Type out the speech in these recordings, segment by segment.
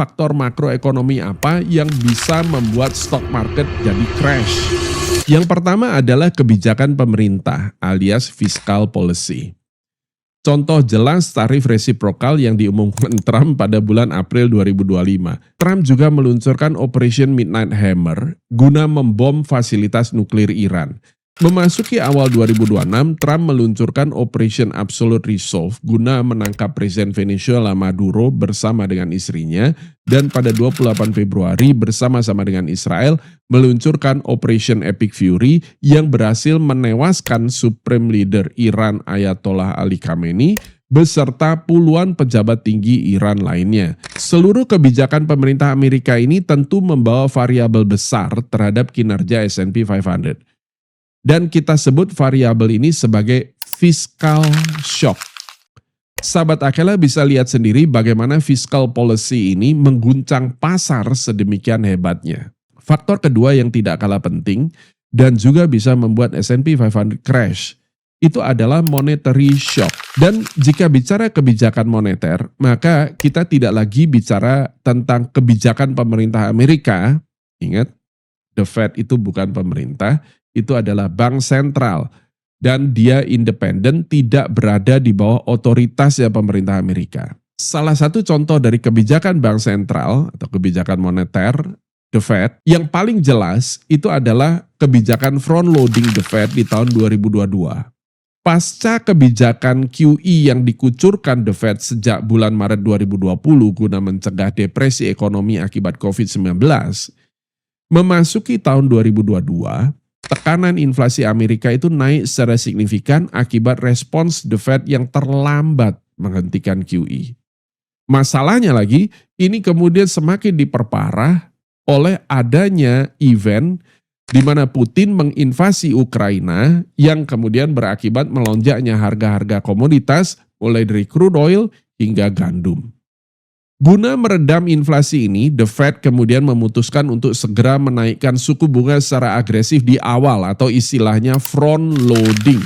faktor makroekonomi apa yang bisa membuat stock market jadi crash? Yang pertama adalah kebijakan pemerintah alias fiscal policy. Contoh jelas tarif resiprokal yang diumumkan Trump pada bulan April 2025. Trump juga meluncurkan Operation Midnight Hammer guna membom fasilitas nuklir Iran. Memasuki awal 2026, Trump meluncurkan Operation Absolute Resolve guna menangkap Presiden Venezuela Maduro bersama dengan istrinya, dan pada 28 Februari bersama-sama dengan Israel meluncurkan Operation Epic Fury yang berhasil menewaskan Supreme Leader Iran Ayatollah Ali Khamenei beserta puluhan pejabat tinggi Iran lainnya. Seluruh kebijakan pemerintah Amerika ini tentu membawa variabel besar terhadap kinerja S&P 500. Dan kita sebut variabel ini sebagai fiscal shock. Sahabat Akela bisa lihat sendiri bagaimana fiscal policy ini mengguncang pasar sedemikian hebatnya. Faktor kedua yang tidak kalah penting dan juga bisa membuat S&P 500 crash, itu adalah monetary shock. Dan jika bicara kebijakan moneter, maka kita tidak lagi bicara tentang kebijakan pemerintah Amerika. Ingat, the Fed itu bukan pemerintah, itu adalah bank sentral. Dan dia independen, tidak berada di bawah otoritas pemerintah Amerika. Salah satu contoh dari kebijakan bank sentral atau kebijakan moneter, the Fed, yang paling jelas itu adalah kebijakan front loading the Fed di tahun 2022. Pasca kebijakan QE yang dikucurkan the Fed sejak bulan Maret 2020 guna mencegah depresi ekonomi akibat COVID-19, memasuki tahun 2022, tekanan inflasi Amerika itu naik secara signifikan akibat respons the Fed yang terlambat menghentikan QE. Masalahnya lagi, ini kemudian semakin diperparah oleh adanya event di mana Putin menginvasi Ukraina yang kemudian berakibat melonjaknya harga-harga komoditas mulai dari crude oil hingga gandum. Guna meredam inflasi ini, the Fed kemudian memutuskan untuk segera menaikkan suku bunga secara agresif di awal atau istilahnya front loading.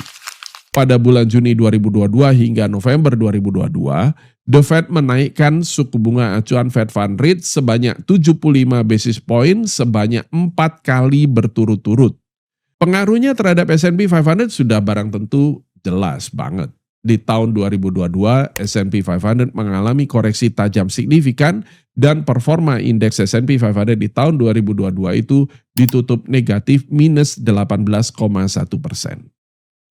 Pada bulan Juni 2022 hingga November 2022, the Fed menaikkan suku bunga acuan Fed Fund Rate sebanyak 75 basis point sebanyak 4 kali berturut-turut. Pengaruhnya terhadap S&P 500 sudah barang tentu jelas banget. Di tahun 2022, S&P 500 mengalami koreksi tajam signifikan dan performa indeks S&P 500 di tahun 2022 itu ditutup negatif minus 18,1%.